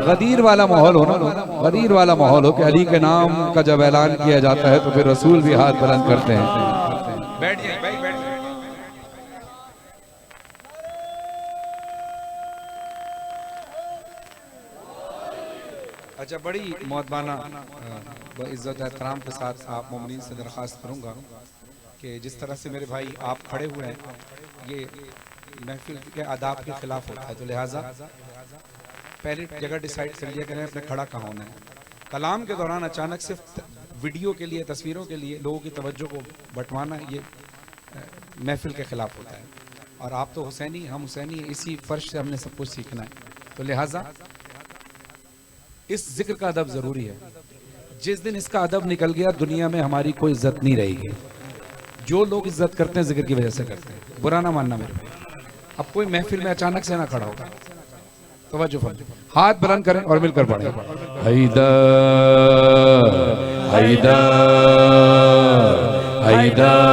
गदीर वाला माहौल हो ना, गदीर वाला माहौल हो कि अली के नाम का जब ऐलान किया जाता है तो फिर रसूल भी हाथ बुलंद करते हैं। बैठ जाइए भाई, बैठ जाइए। अच्छा, बड़ी मौतबाना इज्जत एहतराम के साथ आप मोमिनीन से दरख्वास्त करूँगा कि जिस तरह से मेरे भाई आप खड़े हुए हैं, ये महफिल के आदाब के खिलाफ होता है, तो लिहाजा पहली जगह डिसाइड कर लिया करें अपने खड़ा कहाँ होना है। कलाम के दौरान अचानक सिर्फ वीडियो के लिए, तस्वीरों के लिए लोगों की तवज्जो को बंटवाना, ये महफिल के खिलाफ होता है। और आप तो हुसैनी, हम हुसैनी, इसी फर्श से हमने सब कुछ सीखना है। तो लिहाजा इस जिक्र का अदब ज़रूरी है। जिस दिन इसका अदब निकल गया, दुनिया में हमारी कोई इज्जत नहीं रहेगी। जो लोग इज्जत करते हैं जिक्र की वजह से करते हैं, बुरा ना मानना मेरे भाई। अब कोई महफिल में अचानक से ना खड़ा होगा, तवज्जो फरमाइए, हाथ बुलंद करें और मिलकर पढ़ें। हैदर हैदर हैदर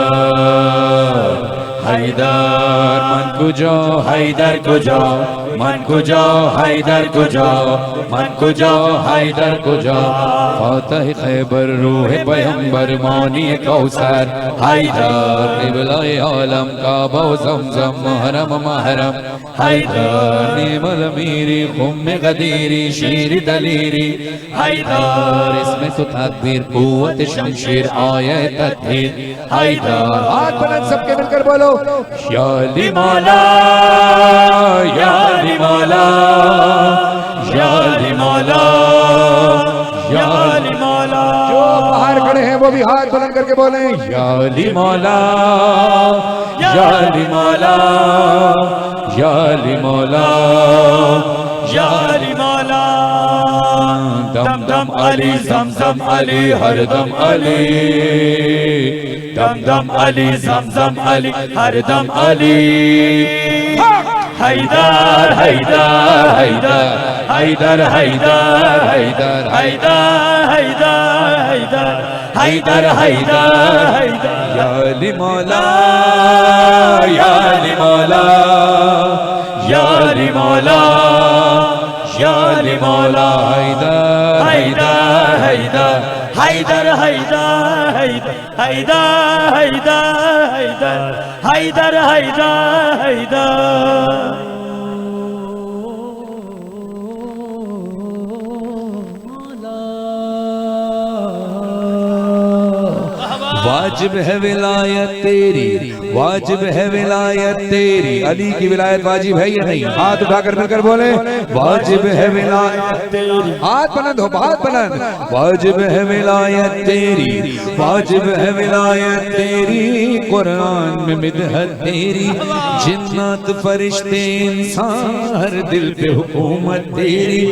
हैदर, मन को जाओ हैदर को जाओ, मन को जाओ हैदर को जाओ, मन को जाओ हैदर को जाओ। फातह खैबर रूह पैगंबर मानी कौसर हैदर, क़िबला-ए आलम काबा व ज़मज़म महरम महरम हैदर, नेमल मीरी खुम गदीरी शीर दलीरी हैदर, इसमें तो तकबीर कुव्वत शमशीर आये तकबीर हैदर। हाथ बुलंद सबके मिलकर बोलो, या अली मौला, या अली मौला, या अली मौला, या अली मौला। जो बाहर खड़े हैं वो भी हाथ बुलंद करके बोले, या अली मौला, या अली मौला, या अली मौला, या अली मौला। दम दम अली, ज़मज़म अली, हर दम अली, दम दम अली, ज़मज़म अली, हर दम अली। हैदर हैदर हैदर हैदर हैदर हैदर हैदर हैदर हैदर हैदर, या अली मौला, या अली मौला, या अली मौला, या अली मौला। हैदर हैदर हैदर हैदर हैदर हैदर हैदर हैदर हैदर हैदर हैदर। वाजिब है विलायत तेरी, वाजिब है विलायत तेरी। अली की विलायत वाजिब है या नहीं? हाथ उठाकर मिलकर बोले, वाजिब है विलायत तेरी। हाथ बुलंद हो, हाथ बुलंद। वाजिब है विलायत तेरी, वाजिब है विलायत तेरी। कुरान में मिदहत तेरी, जिन्नात फरिश्ते इंसान हर दिल पे हुकूमत तेरी।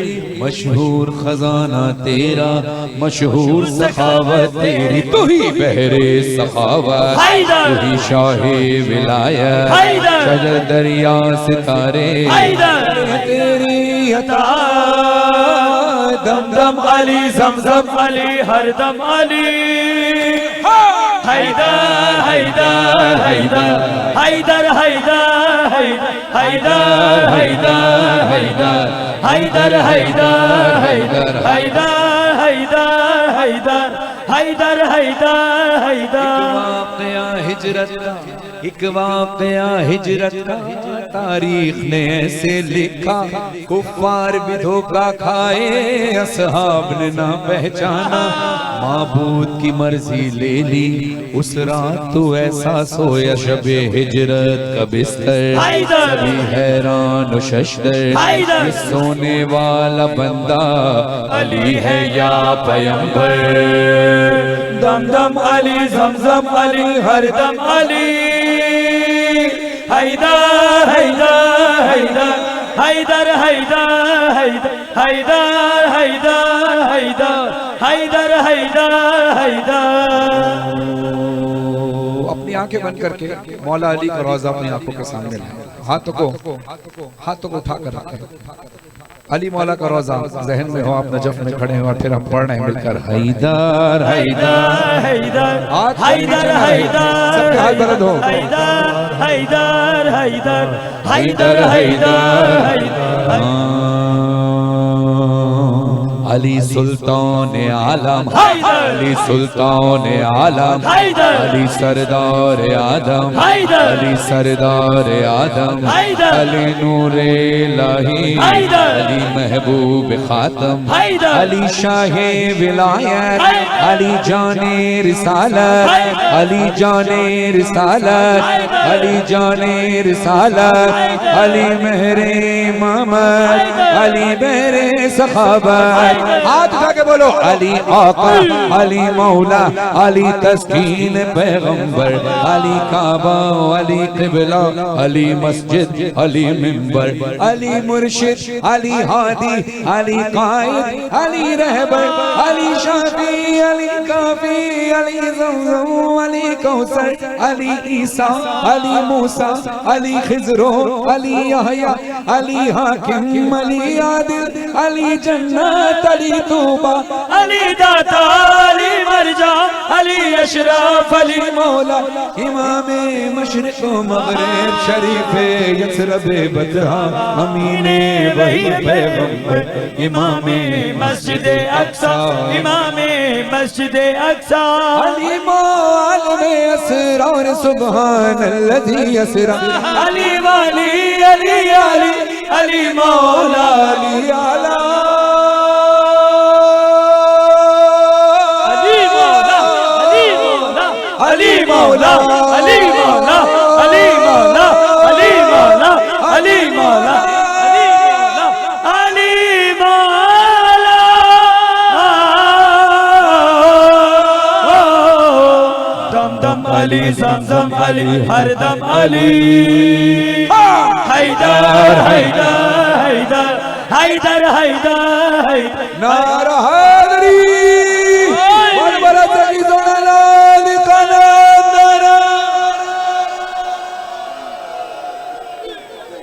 मशहूर खजाना तेरा, मशहूर सखावत तेरी। तू ही बहरे सखावत, तू ही शाहे विलायत, शजर दरिया सितारे तेरी अता। दम दम अली, ज़मज़म अली, हर दम अली। हैदर हैदर हैदर हैदर हैदर हैदर हैदर हैदर हैदर हैदर हैदर हैदर हैदर हैदर हैदर हैदर। हिजरत का एक वाक़या, हिजरत का तारीख ने ऐसे लिखा, कुफ़ार भी धोखा खाए, असहाब ने ना पहचाना। माबूद की मर्जी ले ली उस रात, तो ऐसा सोया शबे हिजरत का बिस्तर। सभी हैरान व शशदर, ये सोने वाला बंदा अली है या पैगंबर। दम दम अली, ज़मज़म अली, हर दम अली। हैदर हैदर हैदर हैदर हैदर हैदर हैदर हैदर हैदर हैदर हैदर। अपनी आंखें बंद करके मौला अली का रोज़ा अपनी आंखों के सामने लाएं। हाथों को उठा कर रखें। अली मौला का रोज़ा जहन में हो, आप नजफ में खड़े हो और फिर हम पढ़ रहे हैं मिलकर, हैदर हैदर हैदर हैदर हैदर, हाथ बुलंद हो। हैदर हैदर हैदर हैदर हैदर हैदर। अली सुल्तान आलम, अली सुल्तान आलम, अली सरदार आदम, अली सरदार आदम, अली नूरे लाही, अली महबूब खातम, अली शाहे विलायत, अली जाने रिसालत, अली जाने रिसालत, अली जाने रिसालत, अली मेहरे इमामत, अली मेहरे सखावत। हाथ उठा के बोलो अली आका, अली मौला, अली तस्कीन पैगंबर, अली काबा, अली किबला, अली मस्जिद, अली मिंबर, अली मुर्शिद, अली हादी, अली कायद, अली रहबर, अली शाफी, अली काफी, अली ज़मज़म, अली कौसर, अली ईसा, अली मूसा, अली खिज़रो, अली यहया, अली हाकिम, अली आदिल, अली जन्नत, अली तूबा, अली दाता, अली मरजा, अली अशरफ, अली मौला, इमामे मशरिक़ व मग़रिब, शरीफ़े यसरब बतहा, अमीने वही पैगंबर, इमामे मस्जिद अक्सा, इमामे मस्जिद अक्सा, अली मौलवे असरार सुब्हानल्लज़ी असरा, अली वाली, अली अली, अली मौला, अली आला, अली मौला, अली मौला, अली मौला, अली मौला, अली मौला, अली मौला, दम दम अली, ज़मज़म अली, हर दम अली, हैदर हैदर हैदर हैदर हैदर, नारा